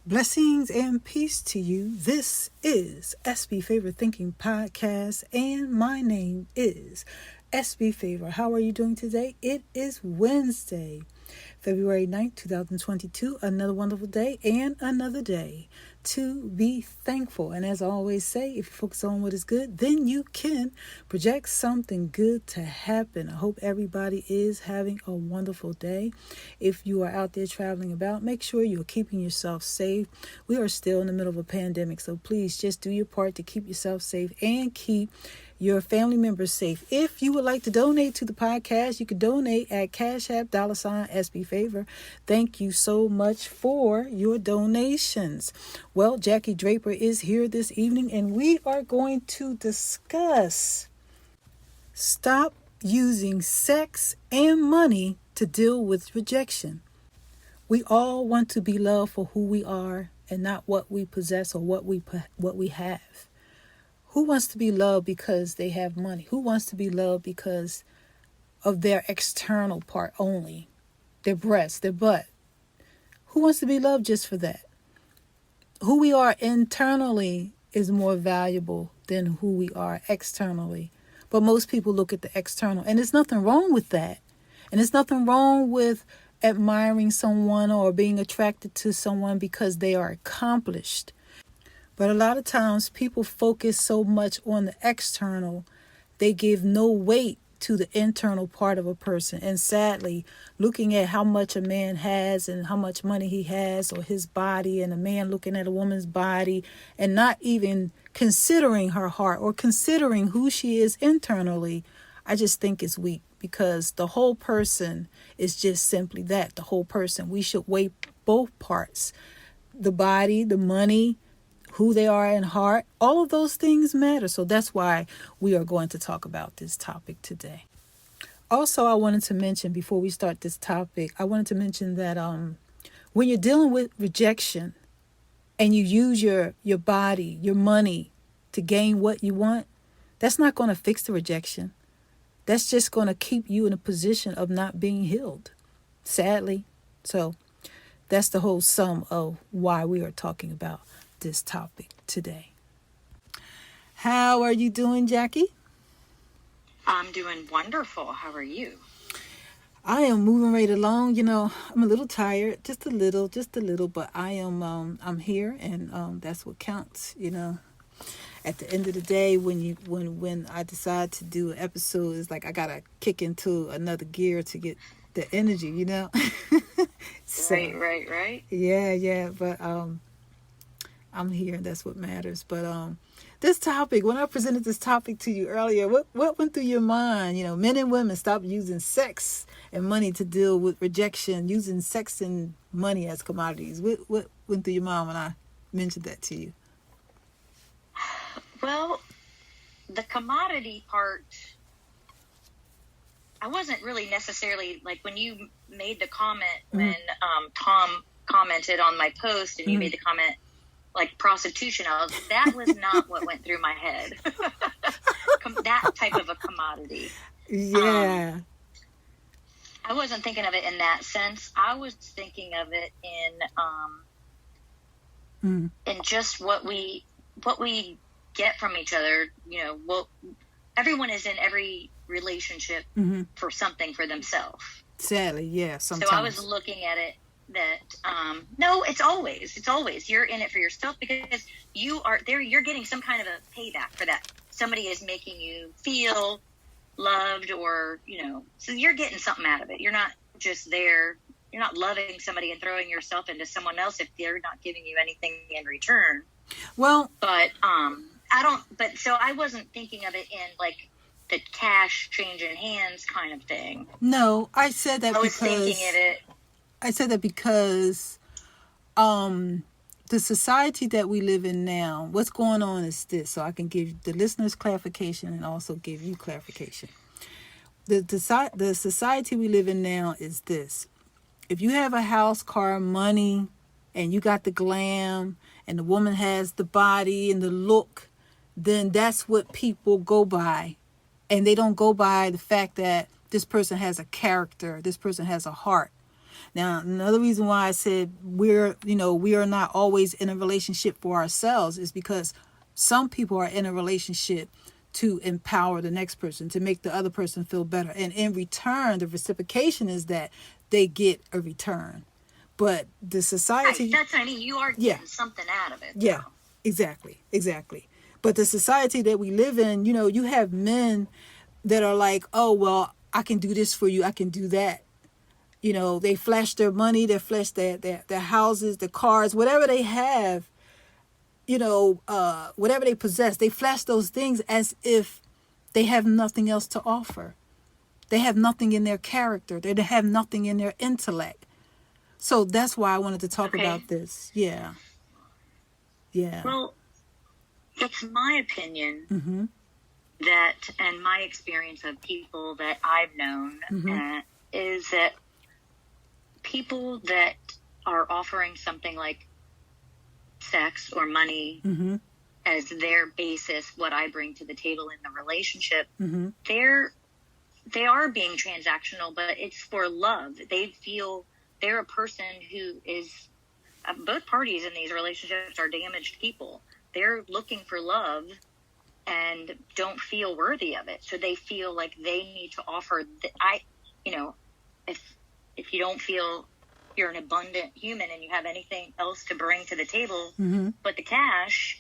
Blessings and peace to you. This is SB Favor Thinking Podcast, and my name is SB Favor. How are you doing today? It is Wednesday, February 9th, 2022. Another wonderful day and another day to be thankful. And as I always say, if you focus on what is good, then you can project something good to happen. I hope everybody is having a wonderful day. If you are out there traveling about, make sure you're keeping yourself safe. We are still in the middle of a pandemic, so please just do your part to keep yourself safe and keep your family members safe. If you would like to donate to the podcast, you can donate at Cash App $SB Favor. Thank you so much for your donations. Well, Jaki Draper is here this evening, and we are going to discuss stop using sex and money to deal with rejection. We all want to be loved for who we are and not what we possess or what we have. Who wants to be loved because they have money? Who wants to be loved because of their external part only? Their breasts, their butt. Who wants to be loved just for that? Who we are internally is more valuable than who we are externally. But most people look at the external, and there's nothing wrong with that. And there's nothing wrong with admiring someone or being attracted to someone because they are accomplished. But a lot of times people focus so much on the external, they give no weight to the internal part of a person. And sadly, looking at how much a man has and how much money he has or his body, and a man looking at a woman's body and not even considering her heart or considering who she is internally, I just think it's weak, because the whole person is just simply that, the whole person. We should weigh both parts, the body, the money, who they are in heart. All of those things matter. So that's why we are going to talk about this topic today. Also, I wanted to mention, before we start this topic, I wanted to mention that when you're dealing with rejection and you use your body, your money to gain what you want, that's not going to fix the rejection. That's just going to keep you in a position of not being healed, sadly. So that's the whole sum of why we are talking about this topic today. How are you doing, Jaki? I'm doing wonderful. How are you? I am moving right along. I'm a little tired, just a little, but I am I'm here, and that's what counts. At the end of the day, when I decide to do an episode, it's like I gotta kick into another gear to get the energy. So, Right. Yeah, but I'm here, and that's what matters. But this topic, when I presented this topic to you earlier, what went through your mind? Men and women, stop using sex and money to deal with rejection, using sex and money as commodities. What went through your mind when I mentioned that to you? Well, the commodity part, I wasn't really necessarily, like when you made the comment, when Tom commented on my post and you made the comment, like prostitution, that was not what went through my head. That type of a commodity. Yeah. I wasn't thinking of it in that sense. I was thinking of it in just what we get from each other. Everyone is in every relationship for something for themselves. Sadly, yeah. Sometimes. So I was looking at it that no, it's always you're in it for yourself, because you are there. You're getting some kind of a payback for that. Somebody is making you feel loved, or so you're getting something out of it. You're not just there. You're not loving somebody and throwing yourself into someone else if they're not giving you anything in return. Well, but so I wasn't thinking of it in like the cash changing hands kind of thing. No, I said that because the society that we live in now, what's going on is this, so I can give the listeners clarification and also give you clarification. The society we live in now is this. If you have a house, car, money, and you got the glam, and the woman has the body and the look, then that's what people go by. And they don't go by the fact that this person has a character, this person has a heart. Now, another reason why I said we are not always in a relationship for ourselves is because some people are in a relationship to empower the next person, to make the other person feel better. And in return, the reciprocation is that they get a return. But the society... Right, that's what I mean. You are getting something out of it. Yeah, though. exactly. But the society that we live in, you have men that are like, oh, well, I can do this for you. I can do that. They flash their money, they flash their houses, their cars, whatever they have, whatever they possess. They flash those things as if they have nothing else to offer. They have nothing in their character. They have nothing in their intellect. So that's why I wanted to talk about this. Yeah. Well, it's my opinion that, and my experience of people that I've known, is that people that are offering something like sex or money as their basis, what I bring to the table in the relationship, they are being transactional, but it's for love. They feel they're a person who is, both parties in these relationships are damaged people. They're looking for love and don't feel worthy of it. So they feel like they need to offer if you don't feel you're an abundant human and you have anything else to bring to the table but the cash,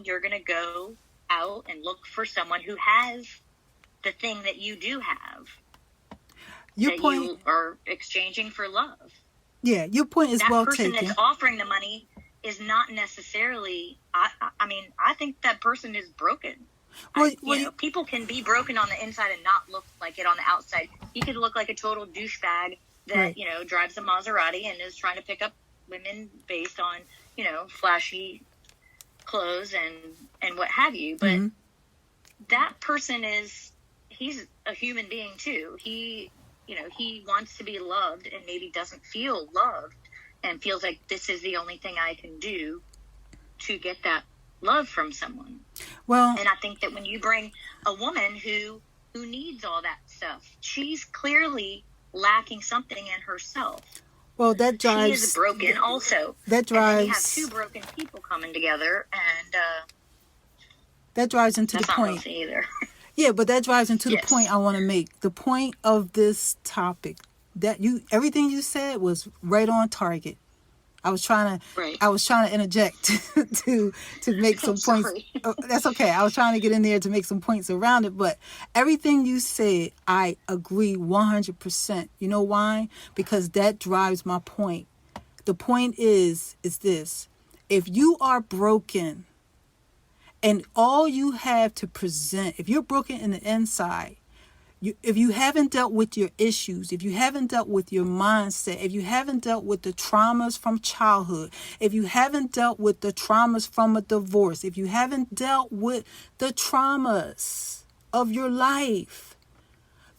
you're going to go out and look for someone who has the thing that you do have. You are exchanging for love. Yeah, your point is well taken. That person that's offering the money is not necessarily, I think that person is broken. People can be broken on the inside and not look like it on the outside. You could look like a total douchebag that, drives a Maserati and is trying to pick up women based on, flashy clothes and what have you. But that person he's a human being too. He wants to be loved and maybe doesn't feel loved and feels like this is the only thing I can do to get that love from someone. Well, and I think that when you bring a woman who needs all that stuff, she's clearly lacking something in herself. Well, that drives... She is broken also. That drives... And then you have two broken people coming together, and... that drives into the point. That's not healthy either. Yeah, but that drives into the point I want to make. The point of this topic, everything you said was right on target. I was trying to interject to make some points. That's okay. I was trying to get in there to make some points around it, but everything you said, I agree 100%. You know why? Because that drives my point. The point is this: if you are broken and all you have to present, if you're broken in the inside, if you haven't dealt with your issues, if you haven't dealt with your mindset, if you haven't dealt with the traumas from childhood, if you haven't dealt with the traumas from a divorce, if you haven't dealt with the traumas of your life,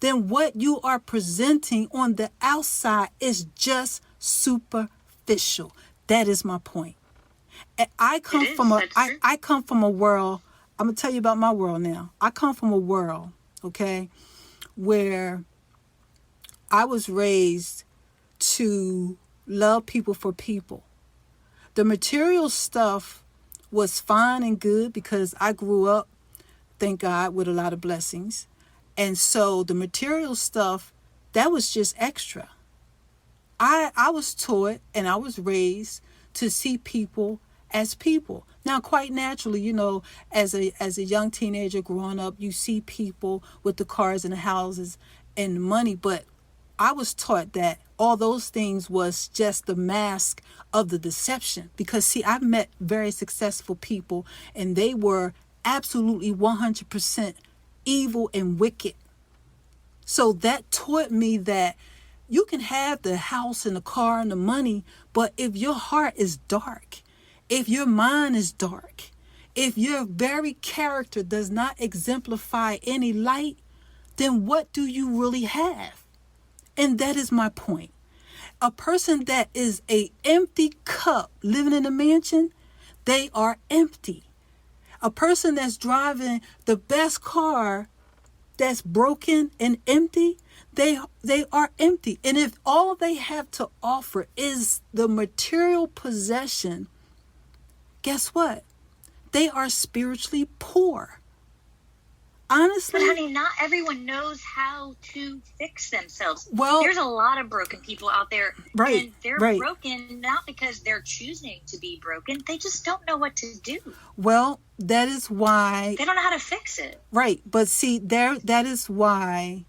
then what you are presenting on the outside is just superficial. That is my point. And I come from a world, I'm going to tell you about my world now. I come from a world, okay, where I was raised to love people for people. The material stuff was fine and good because I grew up, thank God, with a lot of blessings. And so the material stuff, that was just extra. I was taught and I was raised to see people as people. Now, quite naturally, as a young teenager growing up, you see people with the cars and the houses and the money. But I was taught that all those things was just the mask of the deception. Because, see, I've met very successful people and they were absolutely 100% evil and wicked. So that taught me that you can have the house and the car and the money, but if your heart is dark, if your mind is dark, if your very character does not exemplify any light, then what do you really have? And that is my point. A person that is an empty cup living in a mansion, they are empty. A person that's driving the best car that's broken and empty, they are empty. And if all they have to offer is the material possession, guess what? They are spiritually poor. Honestly. But honey, not everyone knows how to fix themselves. Well, there's a lot of broken people out there. Right. And they're broken not because they're choosing to be broken. They just don't know what to do. Well, that is why. They don't know how to fix it. Right. But see, that is why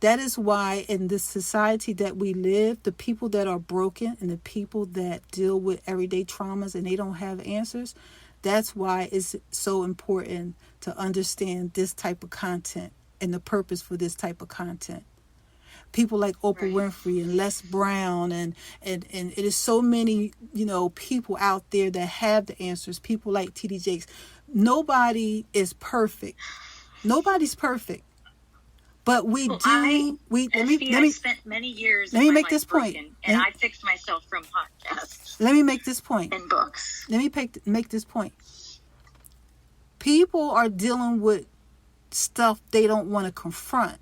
in this society that we live, the people that are broken and the people that deal with everyday traumas and they don't have answers, that's why it's so important to understand this type of content and the purpose for this type of content. People like Oprah Winfrey and Les Brown and it is so many, people out there that have the answers. People like T.D. Jakes. Nobody is perfect. Nobody's perfect. But we well, do. I spent many years. Let me make this point. And I fixed myself from podcasts. Let me make this point. And books. Let me make this point. People are dealing with stuff they don't want to confront.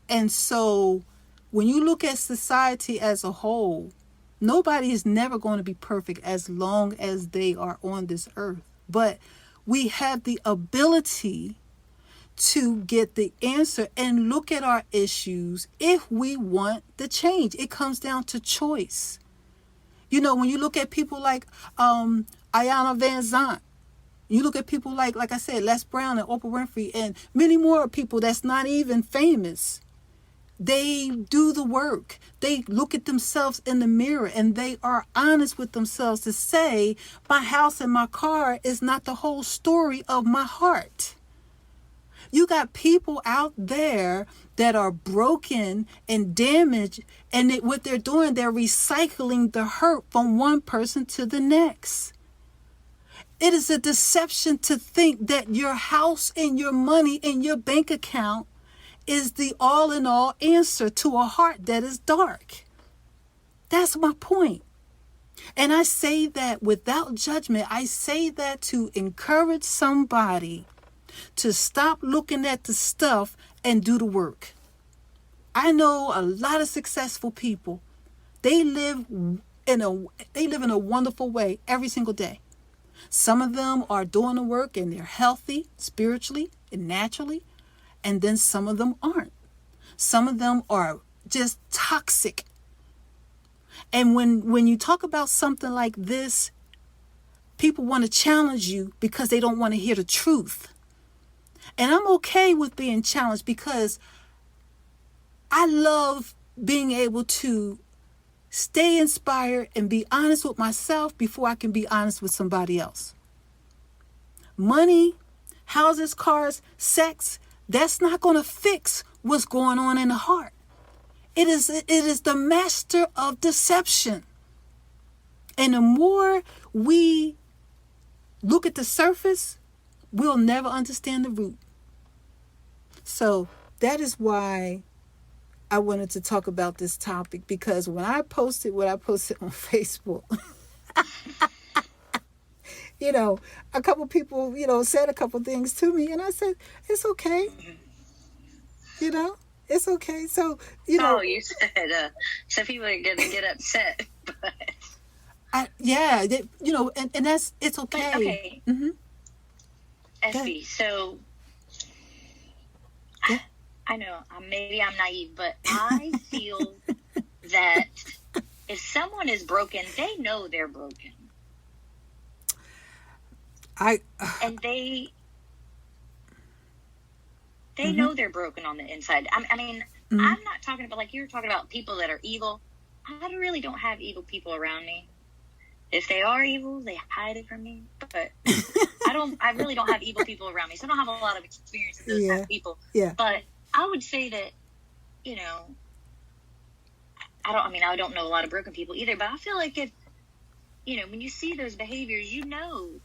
And so when you look at society as a whole, nobody is never going to be perfect as long as they are on this earth. But we have the ability to get the answer and look at our issues if we want the change. It comes down to choice. When you look at people like Ayanna Van Zandt, you look at people like I said, Les Brown and Oprah Winfrey and many more people that's not even famous. They do the work. They look at themselves in the mirror and they are honest with themselves to say, my house and my car is not the whole story of my heart. You got people out there that are broken and damaged, and what they're doing, they're recycling the hurt from one person to the next. It is a deception to think that your house and your money and your bank account is the all-in-all answer to a heart that is dark. That's my point. And I say that without judgment. I say that to encourage somebody to stop looking at the stuff and do the work. I know a lot of successful people. They live in a wonderful way every single day. Some of them are doing the work and they're healthy spiritually and naturally. And then some of them aren't. Some of them are just toxic. And when you talk about something like this, people want to challenge you because they don't want to hear the truth. And I'm okay with being challenged because I love being able to stay inspired and be honest with myself before I can be honest with somebody else. Money, houses, cars, sex, that's not going to fix what's going on in the heart. It is the master of deception. And the more we look at the surface, we'll never understand the root. So that is why I wanted to talk about this topic, because when I posted what I posted on Facebook, a couple people, said a couple things to me, and I said, it's okay. It's okay. So, Oh, you said some people are going to get upset, but... and that's, it's okay. But, okay. Mm-hmm. SB, so... Yeah. I know, maybe I'm naive, but I feel that if someone is broken, they know they're broken. And they mm-hmm. know they're broken on the inside. I mean, mm-hmm. I'm not talking about, like you were talking about people that are evil. I really don't have evil people around me. If they are evil, they hide it from me. But I really don't have evil people around me. So I don't have a lot of experience with those type of people. Yeah. But I would say that, I don't know a lot of broken people either, but I feel like if, when you see those behaviors,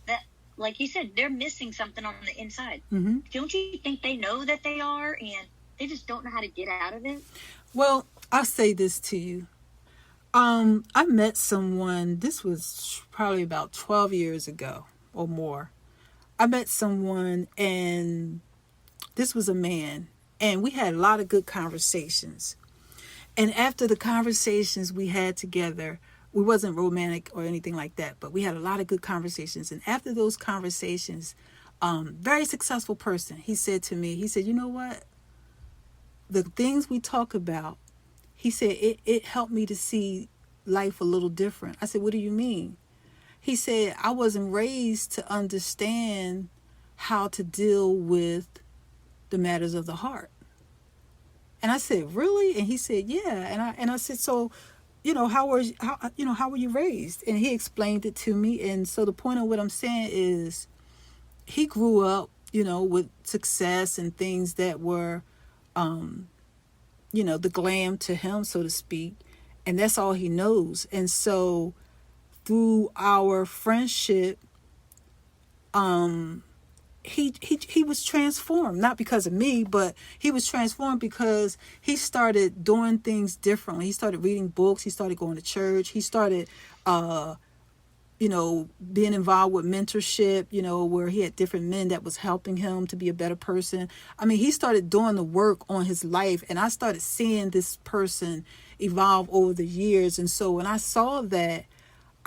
that, like you said, they're missing something on the inside. Mm-hmm. Don't you think they know that they are and they just don't know how to get out of it? Well, I'll say this to you. I met someone, this was probably about 12 years ago or more. I met someone, and this was a man, And we had a lot of good conversations. And after the conversations we had together, we wasn't romantic or anything like that, but we had a lot of good conversations. And after those conversations, very successful person, he said to me, he said, you know what? The things we talk about, he said, it helped me to see life a little different. I said, what do you mean? He said, I wasn't raised to understand how to deal with the matters of the heart. And I said, really? And he said, yeah. And I said, so, how were you raised? And he explained it to me. And so the point of what I'm saying is, he grew up, with success and things that were, the glam to him, so to speak. And that's all he knows. And so through our friendship, he was transformed, not because of me, but he was transformed because he started doing things differently. He started reading books. He started going to church. He started, being involved with mentorship, where he had different men that was helping him to be a better person. I mean, he started doing the work on his life, and I started seeing this person evolve over the years. And so when I saw that,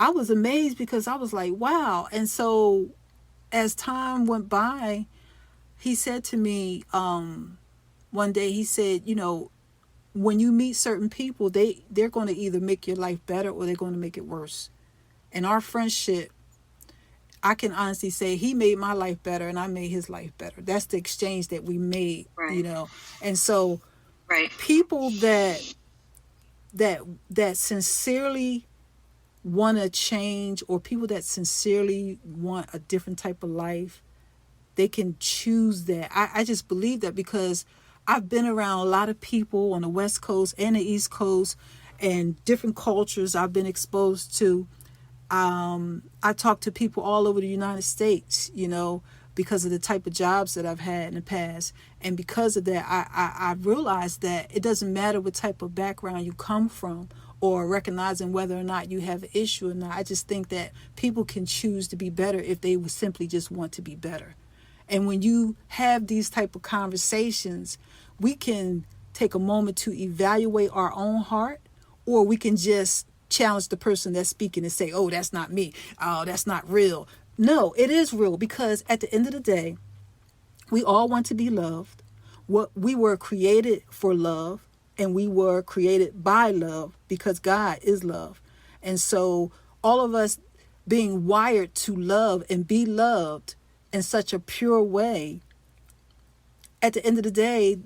I was amazed because I was like, wow. And so as time went by, he said to me one day, he said, when you meet certain people, they're going to either make your life better or they're going to make it worse. And our friendship, I can honestly say he made my life better and I made his life better. That's the exchange that we made, right. And so right. people that sincerely want to change, or people that sincerely want a different type of life, they can choose that. I just believe that because I've been around a lot of people on the West Coast and the East Coast and different cultures I've been exposed to. I talk to people all over the United States, because of the type of jobs that I've had in the past. And because of that, I realized that it doesn't matter what type of background you come from or recognizing whether or not you have an issue or not. I just think that people can choose to be better if they would simply just want to be better. And when you have these type of conversations, we can take a moment to evaluate our own heart, or we can just challenge the person that's speaking and say, oh, that's not me. Oh, that's not real. No, it is real, because at the end of the day, we all want to be loved. We were created for love, and we were created by love because God is love. And so all of us being wired to love and be loved in such a pure way, at the end of the day,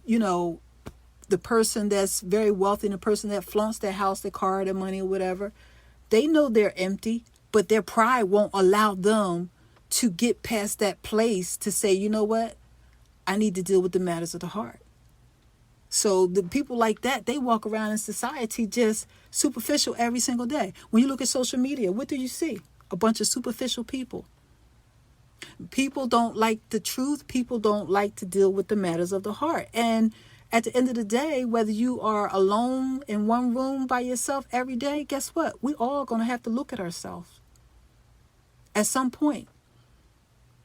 the person that's very wealthy and the person that flaunts their house, their car, their money, or whatever, they know they're empty, but their pride won't allow them to get past that place to say, you know what? I need to deal with the matters of the heart. So the people like that, they walk around in society just superficial every single day. When you look at social media, what do you see? A bunch of superficial people. People don't like the truth. People don't like to deal with the matters of the heart. And at the end of the day, whether you are alone in one room by yourself every day, guess what? We all going to have to look at ourselves at some point.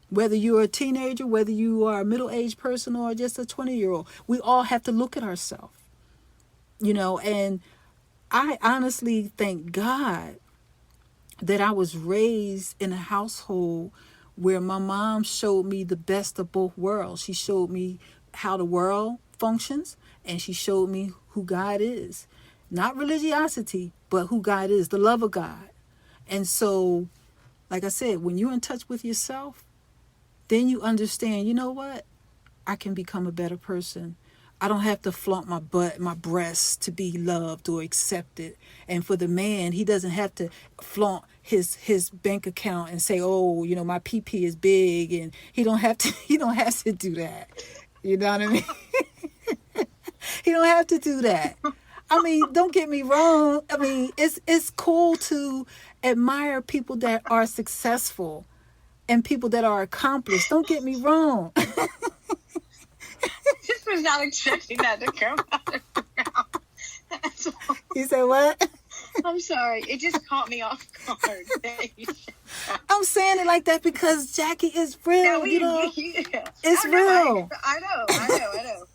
Whether you're a teenager, whether you are a middle-aged person or just a 20-year-old, we all have to look at ourselves. And I honestly thank God that I was raised in a household where my mom showed me the best of both worlds. She showed me how the world functions, and she showed me who God is. Not religiosity, but who God is, the love of God. And so, like I said, when you're in touch with yourself, then you understand, you know what? I can become a better person. I don't have to flaunt my butt, my breasts to be loved or accepted. And for the man, he doesn't have to flaunt his bank account and say, oh, my PP is big, and he don't have to do that. You know what I mean? He don't have to do that. I mean, don't get me wrong. I mean, it's cool to admire people that are successful and people that are accomplished. Don't get me wrong. Just was not expecting that to come out of your mouth. You said what? I'm sorry. It just caught me off guard. I'm saying it like that because Jackie is real. Yeah, it's real. I know.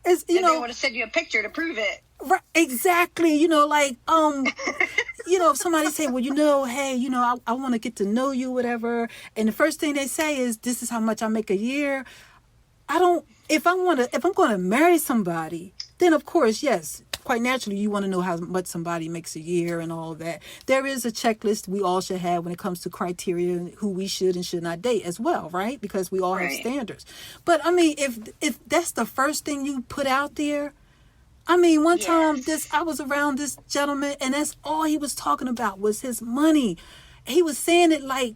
It's, and they want to send you a picture to prove it. Right, exactly. Like, if somebody say, well, hey, I want to get to know you, whatever. And the first thing they say is, this is how much I make a year. If I'm going to marry somebody, then of course, yes, quite naturally, you want to know how much somebody makes a year and all that. There is a checklist we all should have when it comes to criteria and who we should and should not date as well, right? Because we all have standards. But I mean, if that's the first thing you put out there, I mean, one time I was around this gentleman, and that's all he was talking about was his money. He was saying it like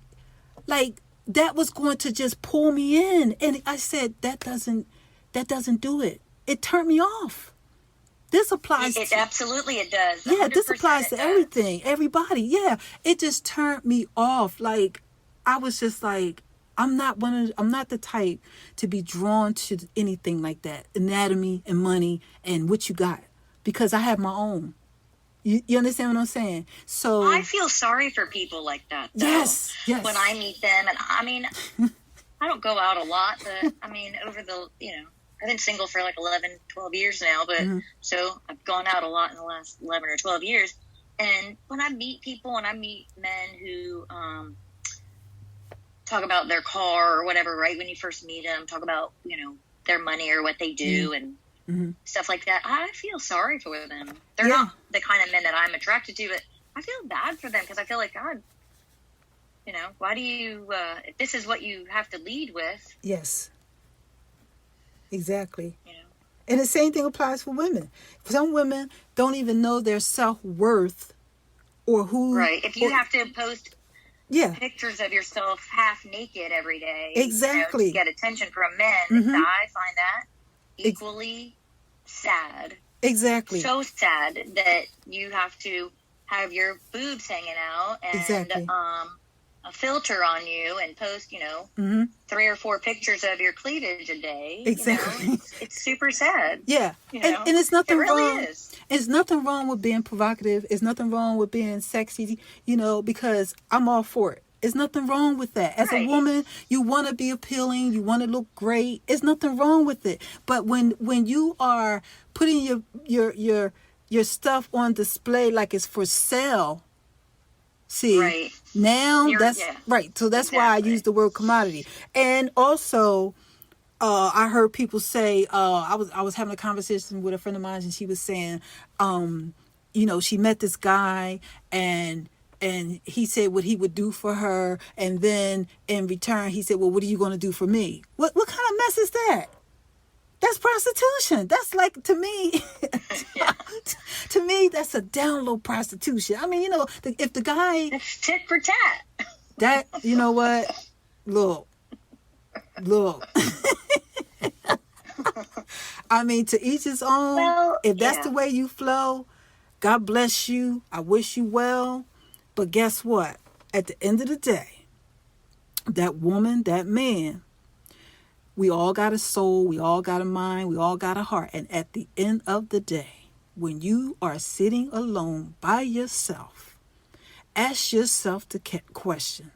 that was going to just pull me in. And I said, that doesn't do it. It turned me off. This applies it absolutely it does. Yeah, this applies to everything, everybody. Yeah. It just turned me off. Like, I was just like, I'm not the type to be drawn to anything like that. Anatomy and money and what you got. Because I have my own. You understand what I'm saying? So I feel sorry for people like that, though. Yes. When I meet them, and I mean, I don't go out a lot, but I mean, over the, I've been single for like 11, 12 years now, but so I've gone out a lot in the last 11 or 12 years. And when I meet people and I meet men who talk about their car or whatever, right? When you first meet them, talk about, their money or what they do and stuff like that. I feel sorry for them. They're not the kind of men that I'm attracted to, but I feel bad for them because I feel like, God, why do you, if this is what you have to lead with. Yes. Exactly. And the same thing applies for women. Some women don't even know their self-worth or who. Right. If you have to post pictures of yourself half naked every day. Exactly. To get attention from men, I find that equally sad. Exactly. So sad that you have to have your boobs hanging out and a filter on you and post, 3 or 4 pictures of your cleavage a day. Exactly. It's super sad. Yeah. And it's nothing wrong. Is. It's nothing wrong with being provocative. It's nothing wrong with being sexy, because I'm all for it. There's nothing wrong with that. As a woman, you want to be appealing. You want to look great. There's nothing wrong with it. But when you are putting your stuff on display like it's for sale, see, now that's right. So that's why I use the word commodity. And also, I heard people say, I was having a conversation with a friend of mine, and she was saying, she met this guy and he said what he would do for her, and then in return he said, well, what are you going to do for me? What kind of mess is that? That's prostitution. That's like, to me, to me, that's a down low prostitution. I mean, if the guy... It's tit for tat. That, you know what? Look. I mean, to each his own. Well, if that's the way you flow, God bless you. I wish you well. But guess what? At the end of the day, that woman, that man, we all got a soul, we all got a mind, we all got a heart. And at the end of the day, when you are sitting alone by yourself, ask yourself the question,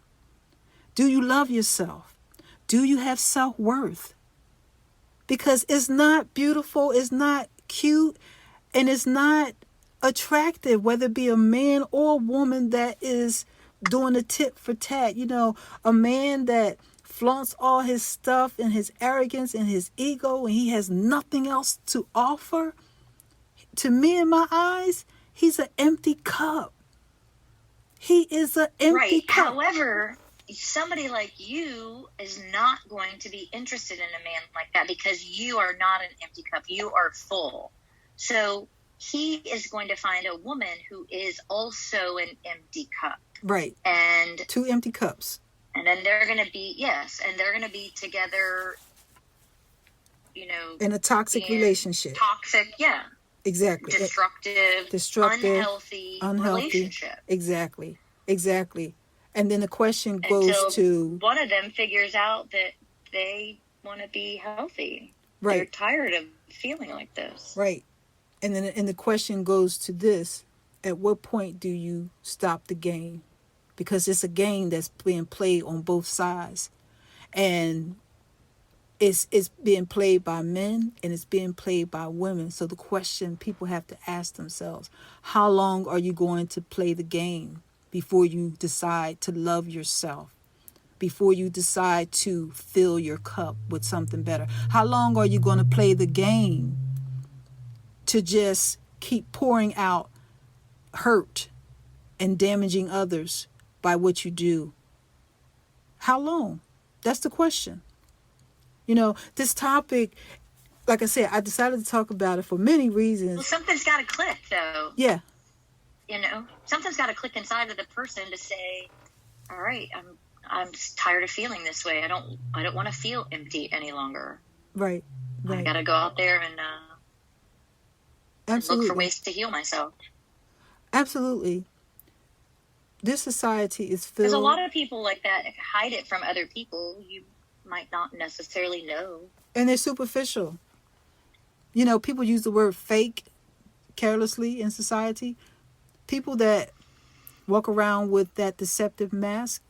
do you love yourself? Do you have self-worth? Because it's not beautiful, it's not cute, and it's not attractive, whether it be a man or a woman that is doing a tit for tat. A man that flaunts all his stuff and his arrogance and his ego, and he has nothing else to offer. To me, in my eyes, he's an empty cup. He is an empty cup. However, somebody like you is not going to be interested in a man like that because you are not an empty cup. You are full. So he is going to find a woman who is also an empty cup. Right. And 2 empty cups. And then they're going to be, they're going to be together, in a toxic relationship. Toxic, Exactly. Destructive, unhealthy relationship. Exactly. And then the question goes until one of them figures out that they want to be healthy. Right. They're tired of feeling like this. Right. And then the question goes to this: at what point do you stop the game? Because it's a game that's being played on both sides. And It's being played by men and it's being played by women. So the question people have to ask themselves, how long are you going to play the game before you decide to love yourself? Before you decide to fill your cup with something better? How long are you going to play the game to just keep pouring out hurt and damaging others by what you do? How long? That's the question. This topic, like I said, I decided to talk about it for many reasons. Well, something's got to click, though. Yeah. Something's got to click inside of the person to say, all right, I'm just tired of feeling this way. I don't want to feel empty any longer. Right. I got to go out there and look for ways to heal myself. Absolutely. This society is filled. There's a lot of people like that hide it from other people. You might not necessarily know. And they're superficial. People use the word fake carelessly in society. People that walk around with that deceptive mask,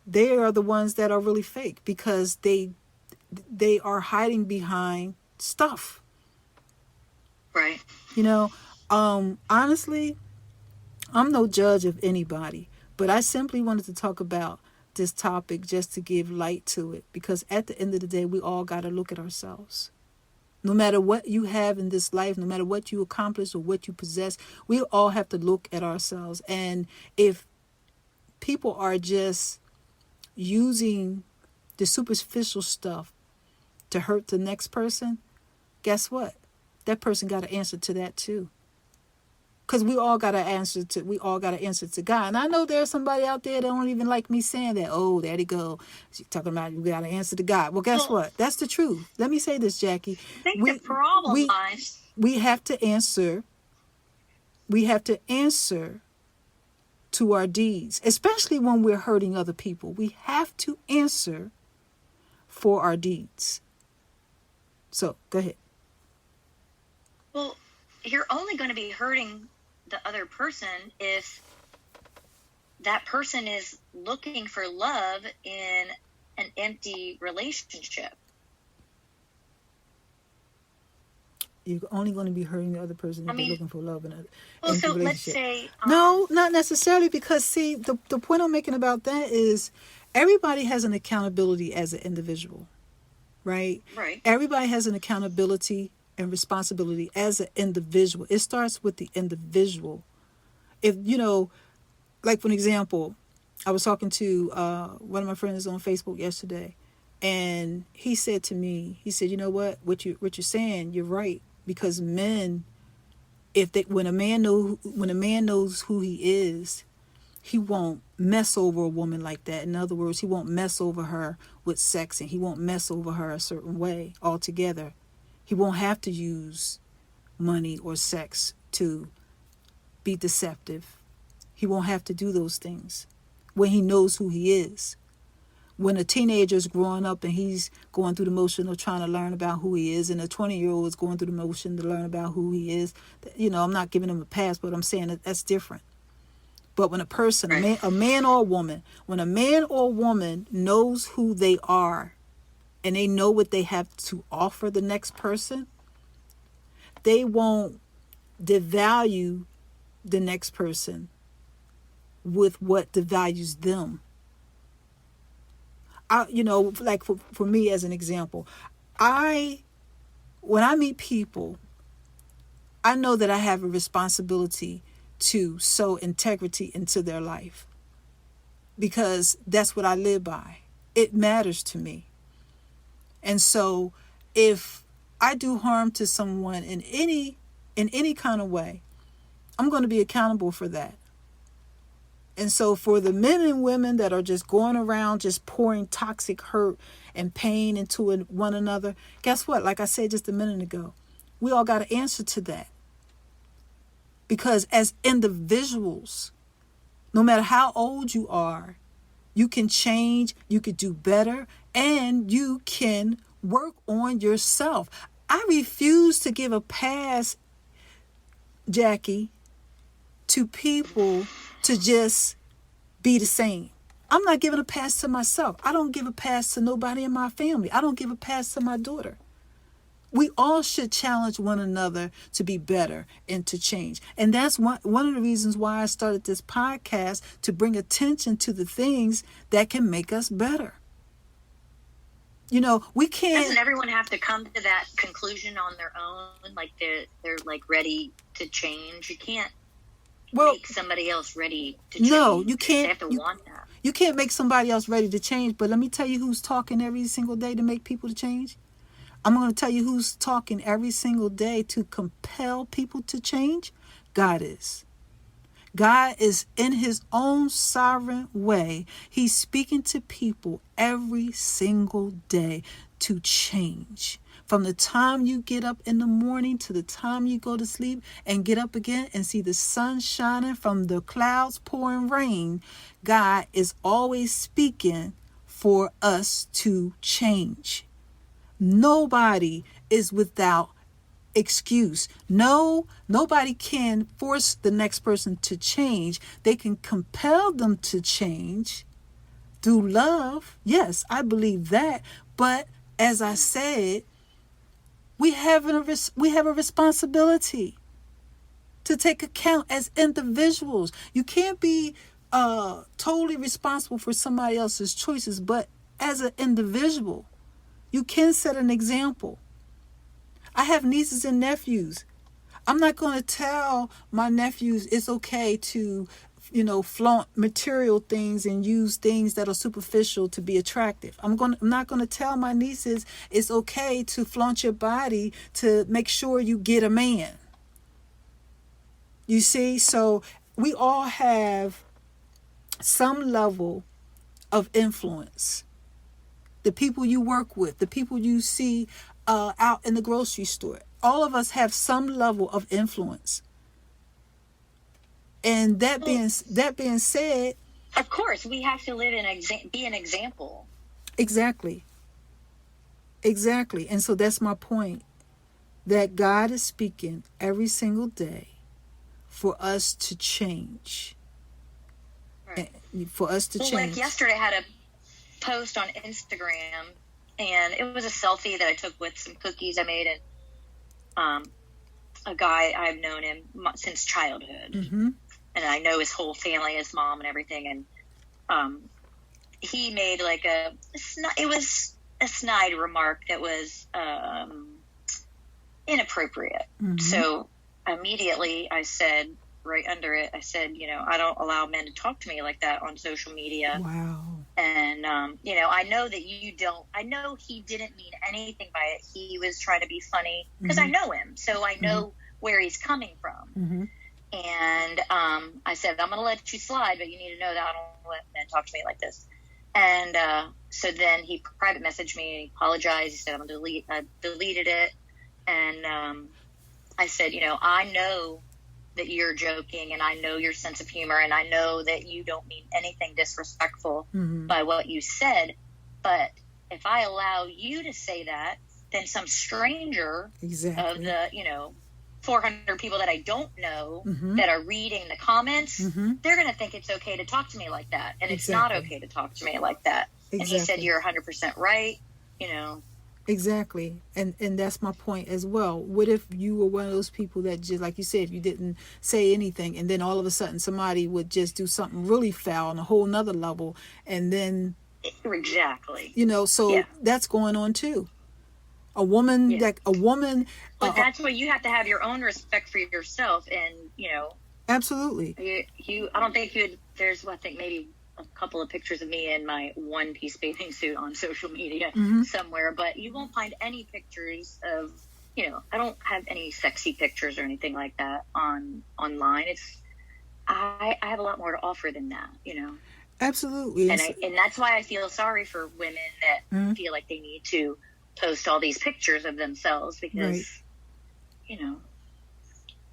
they are the ones that are really fake because they are hiding behind stuff. Right. Honestly, I'm no judge of anybody, but I simply wanted to talk about this topic just to give light to it, because at the end of the day, we all got to look at ourselves. No matter what you have in this life, no matter what you accomplish or what you possess, we all have to look at ourselves. And if people are just using the superficial stuff to hurt the next person, guess what? That person got to answer to that too. Because we all got to answer to God. And I know there's somebody out there that don't even like me saying that. Oh, there they go. She's talking about you got to answer to God. Well, guess what? That's the truth. Let me say this, Jackie. I think the problem lies. We have to answer. We have to answer to our deeds, especially when we're hurting other people. We have to answer for our deeds. So, go ahead. Well, you're only going to be hurting the other person if that person is looking for love in an empty relationship. You're only going to be hurting the other person if they're looking for love in an empty relationship. Let's say... no, not necessarily, because, see, the point I'm making about that is everybody has an accountability as an individual, right? Right. Everybody has an accountability and responsibility as an individual. It starts with the individual. If, like for an example, I was talking to one of my friends on Facebook yesterday, and he said to me, you know what you're saying, you're right, because men, when a man knows who he is, he won't mess over a woman like that. In other words, he won't mess over her with sex, and he won't mess over her a certain way altogether. He won't have to use money or sex to be deceptive. He won't have to do those things when he knows who he is. When a teenager is growing up and he's going through the motion of trying to learn about who he is, and a 20-year-old is going through the motion to learn about who he is, I'm not giving him a pass, but I'm saying that's different. But when a person, a man or a woman, when a man or a woman knows who they are, and they know what they have to offer the next person, they won't devalue the next person with what devalues them. Like for me as an example, when I meet people, I know that I have a responsibility to sow integrity into their life, because that's what I live by. It matters to me. And so if I do harm to someone in any kind of way, I'm going to be accountable for that. And so for the men and women that are just going around just pouring toxic hurt and pain into one another, guess what? Like I said just a minute ago, we all got to answer to that. Because as individuals, no matter how old you are, you can change, you could do better, and you can work on yourself. I refuse to give a pass, Jackie, to people to just be the same. I'm not giving a pass to myself. I don't give a pass to nobody in my family. I don't give a pass to my daughter. We all should challenge one another to be better and to change. And that's one of the reasons why I started this podcast, to bring attention to the things that can make us better. You know, we can't. Doesn't everyone have to come to that conclusion on their own? Like they're like ready to change. You can't make somebody else ready to change. No, you can't. They have to want that. You can't make somebody else ready to change. But let me tell you who's talking every single day to make people to change. I'm going to tell you who's talking every single day to compel people to change. God is. God is in his own sovereign way. He's speaking to people every single day to change. From the time you get up in the morning to the time you go to sleep and get up again and see the sun shining from the clouds pouring rain, God is always speaking for us to change. Nobody is without excuse. No, nobody can force the next person to change. They can compel them to change through love. Yes, I believe that. But as I said, we have a responsibility to take account as individuals. You can't be totally responsible for somebody else's choices, but as an individual, you can set an example. I have nieces and nephews. I'm not going to tell my nephews it's okay to, flaunt material things and use things that are superficial to be attractive. I'm not going to tell my nieces it's okay to flaunt your body to make sure you get a man. You see, so we all have some level of influence. The people you work with, the people you see out in the grocery store. All of us have some level of influence. And that being said, of course, we have to live be an example. Exactly. And so that's my point, that God is speaking every single day for us to change. Right. For us to change. Like yesterday, I had a post on Instagram, and it was a selfie that I took with some cookies I made, and a guy, I've known him since childhood, mm-hmm. and I know his whole family, his mom and everything, and he made like it was a snide remark that was inappropriate. Mm-hmm. So immediately I said, right under it, I said, I don't allow men to talk to me like that on social media. Wow. And, I know that you don't, I know he didn't mean anything by it. He was trying to be funny because mm-hmm. I know him. So I know mm-hmm. where he's coming from. Mm-hmm. And I said, I'm going to let you slide, but you need to know that I don't let men talk to me like this. And so then he private messaged me and he apologized. He said, I deleted it. And I said, I know that you're joking, and I know your sense of humor, and I know that you don't mean anything disrespectful mm-hmm. by what you said, but if I allow you to say that, then some stranger exactly. of the 400 people that I don't know mm-hmm. that are reading the comments, mm-hmm. they're going to think it's okay to talk to me like that, and it's not okay to talk to me like that. Exactly. And he said, you're 100% right. Exactly. And that's my point as well. What if you were one of those people that just, like you said, if you didn't say anything, and then all of a sudden somebody would just do something really foul on a whole nother level, and then exactly. So yeah. That's going on too. A woman yeah. But that's where you have to have your own respect for yourself, and absolutely. You I don't think there's I think maybe a couple of pictures of me in my one-piece bathing suit on social media mm-hmm. somewhere, but you won't find any pictures of, I don't have any sexy pictures or anything like that online. I have a lot more to offer than that, Absolutely. And that's why I feel sorry for women that mm-hmm. feel like they need to post all these pictures of themselves because, right.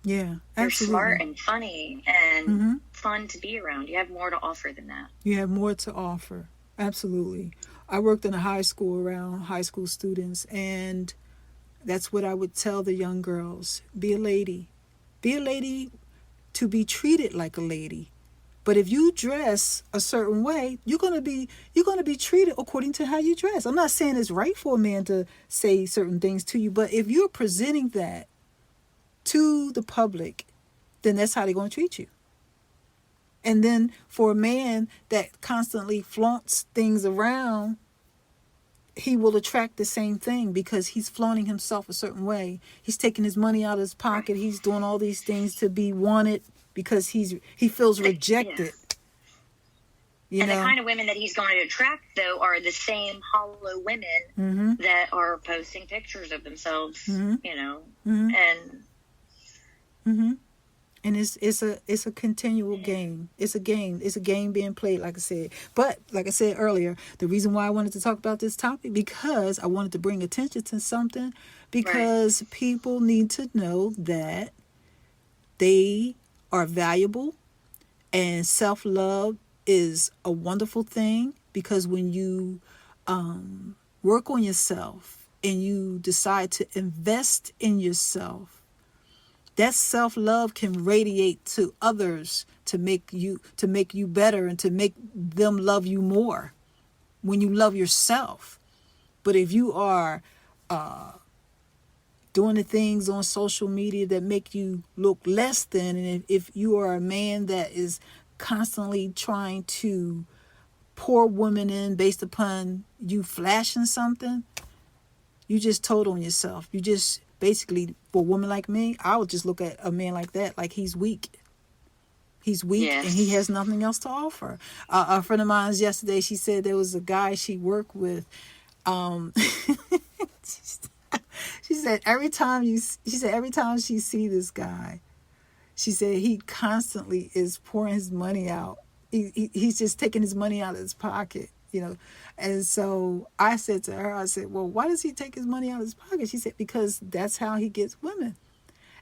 Yeah, absolutely. You're smart and funny and mm-hmm. fun to be around. You have more to offer than that. You have more to offer. Absolutely. I worked in a high school around high school students, and that's what I would tell the young girls. Be a lady. Be a lady to be treated like a lady. But if you dress a certain way, you're gonna be treated according to how you dress. I'm not saying it's right for a man to say certain things to you, but if you're presenting that to the public, then that's how they're gonna treat you. And then for a man that constantly flaunts things around, he will attract the same thing because he's flaunting himself a certain way. He's taking his money out of his pocket. He's doing all these things to be wanted because he feels rejected. Yeah. The kind of women that he's going to attract, though, are the same hollow women that are posting pictures of themselves, And it's a continual game. It's a game. It's a game being played, like I said. But like I said earlier, the reason why I wanted to talk about this topic, because I wanted to bring attention to something, because people need to know that they are valuable, and self-love is a wonderful thing, because when you work on yourself and you decide to invest in yourself, that self-love can radiate to others to make you better and to make them love you more when you love yourself. But if you are doing the things on social media that make you look less than, and if you are a man that is constantly trying to pour women in based upon you flashing something, you just told on yourself. You just basically, for a woman like me, I would just look at a man like that like he's weak. He's weak, and he has nothing else to offer. A friend of mine yesterday, she said there was a guy she worked with. She said every time she see this guy, she said he constantly is pouring his money out. He's just taking his money out of his pocket, And so I said to her, I said, well, why does he take his money out of his pocket? She said, because that's how he gets women.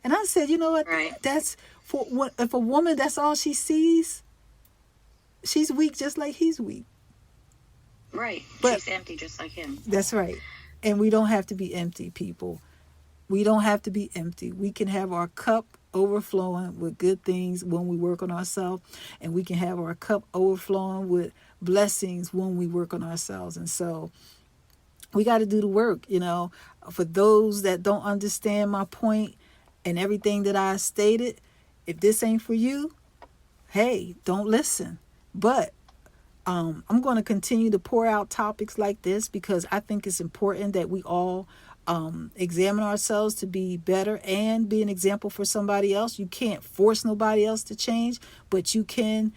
And I said, you know what? Right. That's if a woman, that's all she sees, she's weak just like he's weak. Right. But she's empty just like him. That's right. And we don't have to be empty, people. We don't have to be empty. We can have our cup overflowing with good things when we work on ourselves, and we can have our cup overflowing with blessings when we work on ourselves. And so we got to do the work. For those that don't understand my point and everything that I stated, if this ain't for you, hey, don't listen. But I'm going to continue to pour out topics like this, because I think it's important that we all examine ourselves to be better and be an example for somebody else. You can't force nobody else to change, but you can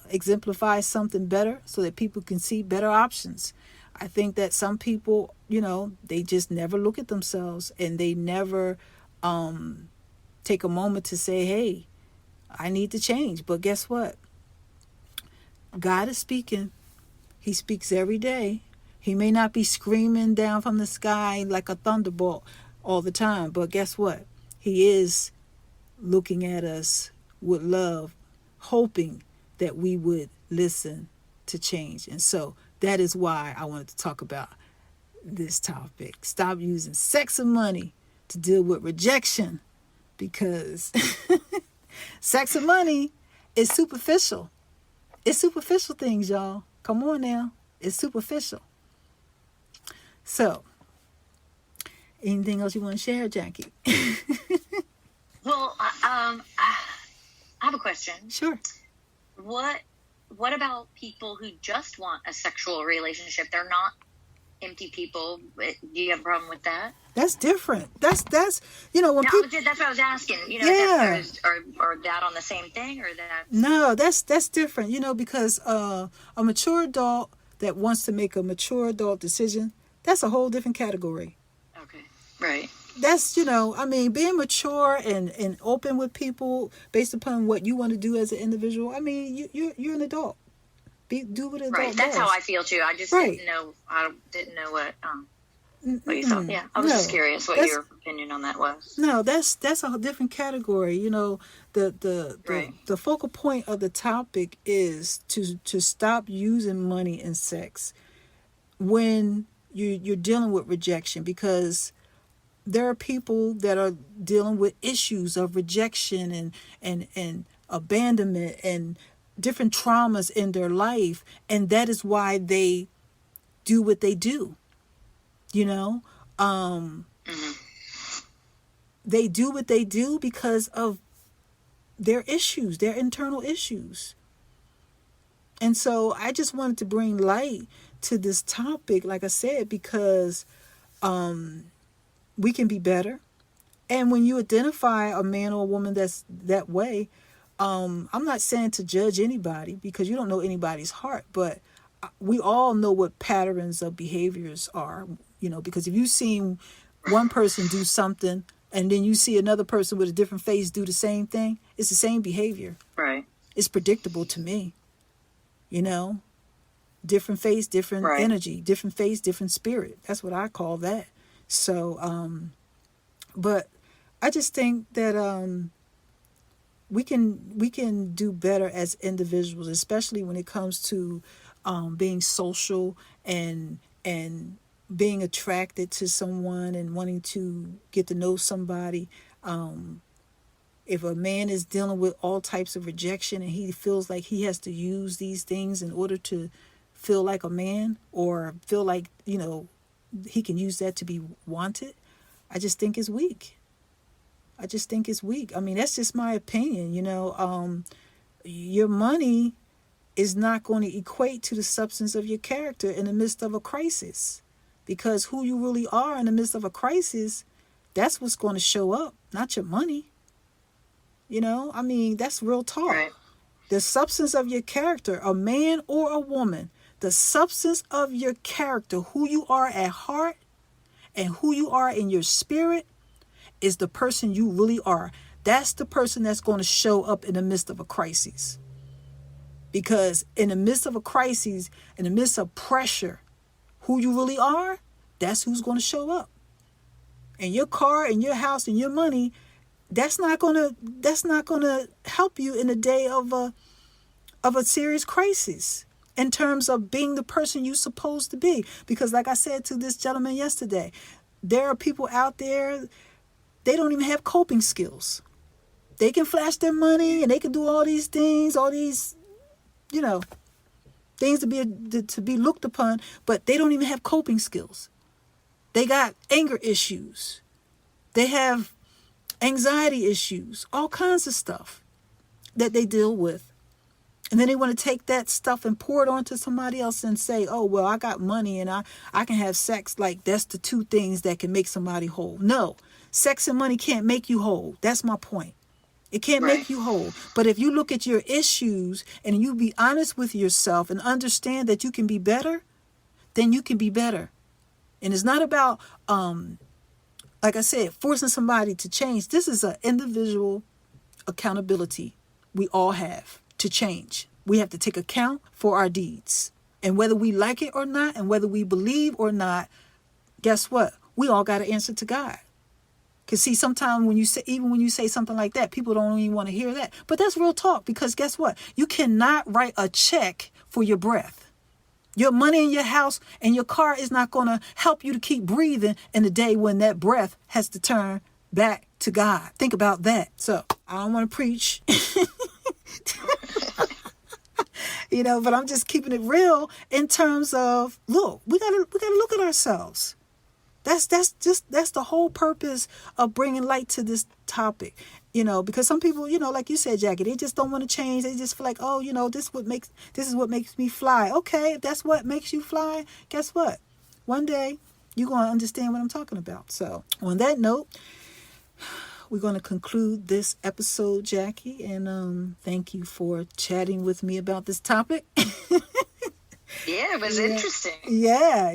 exemplify something better so that people can see better options. I think that some people, they just never look at themselves, and they never take a moment to say, hey, I need to change. But guess what? God is speaking. He speaks every day. He may not be screaming down from the sky like a thunderbolt all the time, but guess what? He is looking at us with love, hoping that we would listen to change. And so that is why I wanted to talk about this topic. Stop using sex and money to deal with rejection, because sex and money is superficial. It's superficial things, y'all. Come on now. It's superficial. So, anything else you want to share, Jackie? Well, I have a question. Sure. What about people who just want a sexual relationship? They're not empty people. Do you have a problem with that? That's different. That's when no, people. That's what I was asking. Yeah. Or that on the same thing, or that? No, that's different. Because a mature adult that wants to make a mature adult decision, that's a whole different category. Okay. Right. That's, being mature and open with people based upon what you want to do as an individual. You're an adult. Do what an adult Right. That's does. how I feel too. I just didn't know. I didn't know what you thought. Yeah, I was just curious what your opinion on that was. No, that's a different category. The focal point of the topic is to stop using money and sex when you're dealing with rejection, because there are people that are dealing with issues of rejection and abandonment and different traumas in their life, and that is why they do what they do. You know, they do what they do because of their issues, their internal issues. And so I just wanted to bring light to this topic, like I said, because we can be better. And when you identify a man or a woman that's that way, I'm not saying to judge anybody because you don't know anybody's heart, but we all know what patterns of behaviors are, you know, because if you've seen one person do something and then you see another person with a different face do the same thing, it's the same behavior. Right. It's predictable to me, you know, different face, different Right. energy, different face, different spirit. That's what I call that. So, but I just think that we can do better as individuals, especially when it comes to being social and being attracted to someone and wanting to get to know somebody. If a man is dealing with all types of rejection and he feels like he has to use these things in order to feel like a man or feel like, you know, he can use that to be wanted, I just think it's weak. I just think it's weak. I mean, that's just my opinion, you know. Your money is not going to equate to the substance of your character in the midst of a crisis. Because who you really are in the midst of a crisis, that's what's going to show up, not your money. You know, I mean, that's real talk. Right. The substance of your character, a man or a woman, the substance of your character, who you are at heart and who you are in your spirit, is the person you really are. That's the person that's going to show up in the midst of a crisis. Because in the midst of a crisis, in the midst of pressure, who you really are, that's who's going to show up. And your car and your house and your money, that's not going to help you in the day of a serious crisis in terms of being the person you're supposed to be. Because like I said to this gentleman yesterday, there are people out there, they don't even have coping skills. They can flash their money and they can do all these things, all these, you know, things to be looked upon, but they don't even have coping skills. They got anger issues. They have anxiety issues, all kinds of stuff that they deal with. And then they want to take that stuff and pour it onto somebody else and say, oh, well, I got money and I can have sex. Like that's the two things that can make somebody whole. No, sex and money can't make you whole. That's my point. It can't make you whole. But if you look at your issues and you be honest with yourself and understand that you can be better, then you can be better. And it's not about, like I said, forcing somebody to change. This is an individual accountability we all have to change. We have to take account for our deeds. And whether we like it or not, and whether we believe or not, guess what? We all got to answer to God. Because see, sometimes when you say something like that, people don't even want to hear that. But that's real talk, because guess what? You cannot write a check for your breath. Your money in your house and your car is not going to help you to keep breathing in the day when that breath has to turn back to God. Think about that. So I don't want to preach, you know, but I'm just keeping it real in terms of, look, we gotta look at ourselves. That's the whole purpose of bringing light to this topic, you know, because some people, you know, like you said, Jackie, they just don't want to change. They just feel like, oh, you know, this is what makes me fly. Okay, if that's what makes you fly, guess what? One day you're going to understand what I'm talking about. So on that note, we're going to conclude this episode, Jackie, and thank you for chatting with me about this topic. Yeah, it was interesting. Yeah,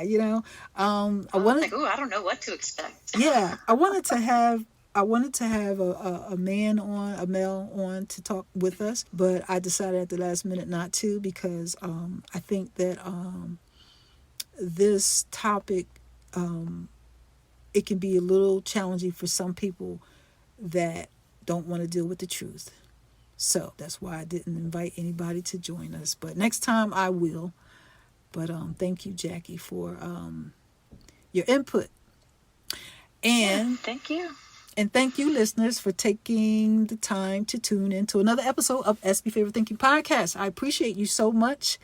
you know, I wanted, I don't know what to expect. yeah, I wanted to have a male on to talk with us, but I decided at the last minute not to, because I think that this topic, it can be a little challenging for some people that don't want to deal with the truth. So that's why I didn't invite anybody to join us. But next time I will. But thank you, Jackie, for your input. And thank you. And thank you, listeners, for taking the time to tune into another episode of SB Favorite Thinking Podcast. I appreciate you so much.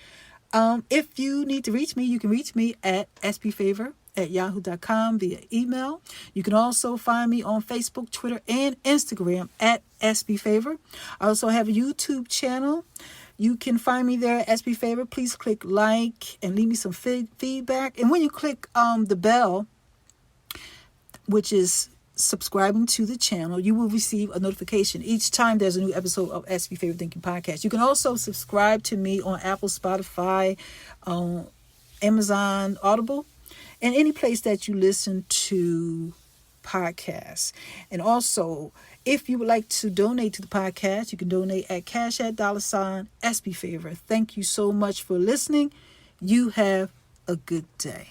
If you need to reach me, you can reach me at sbfavor@yahoo.com via email. You can also find me on Facebook, Twitter, and Instagram at sbfavor. I also have a YouTube channel. You can find me there at SB Favor. Please click like and leave me some feedback. And when you click the bell, which is subscribing to the channel, you will receive a notification each time there's a new episode of SB Favorite Thinking Podcast. You can also subscribe to me on Apple, Spotify, Amazon, Audible, and any place that you listen to podcasts. And also, if you would like to donate to the podcast, you can donate at Cash at $SB Favor. Thank you so much for listening. You have a good day.